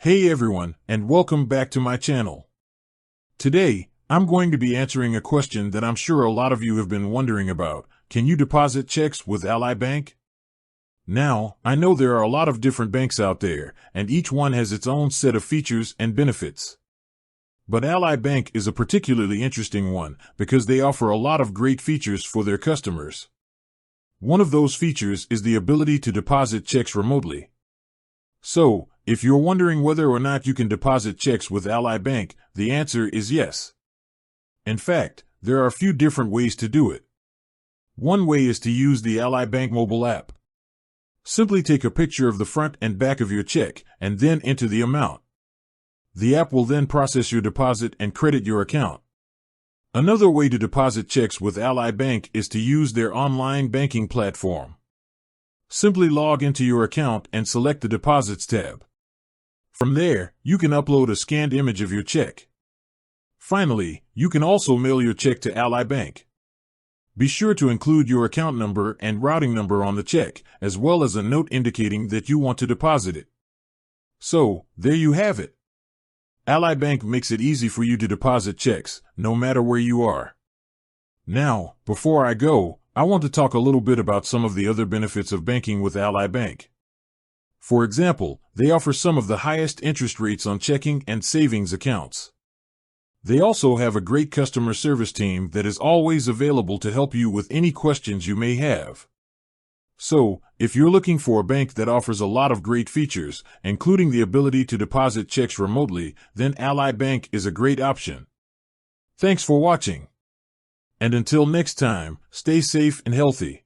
Hey everyone, and welcome back to my channel. Today, I'm going to be answering a question that I'm sure a lot of you have been wondering about. Can you deposit checks with Ally Bank? Now, I know there are a lot of different banks out there, and each one has its own set of features and benefits. But Ally Bank is a particularly interesting one because they offer a lot of great features for their customers. One of those features is the ability to deposit checks remotely. So, if you're wondering whether or not you can deposit checks with Ally Bank, the answer is yes. In fact, there are a few different ways to do it. One way is to use the Ally Bank mobile app. Simply take a picture of the front and back of your check and then enter the amount. The app will then process your deposit and credit your account. Another way to deposit checks with Ally Bank is to use their online banking platform. Simply log into your account and select the Deposits tab. From there, you can upload a scanned image of your check. Finally, you can also mail your check to Ally Bank. Be sure to include your account number and routing number on the check, as well as a note indicating that you want to deposit it. So, there you have it. Ally Bank makes it easy for you to deposit checks, no matter where you are. Now, before I go, I want to talk a little bit about some of the other benefits of banking with Ally Bank. For example, they offer some of the highest interest rates on checking and savings accounts. They also have a great customer service team that is always available to help you with any questions you may have. So, if you're looking for a bank that offers a lot of great features, including the ability to deposit checks remotely, then Ally Bank is a great option. Thanks for watching. And until next time, stay safe and healthy.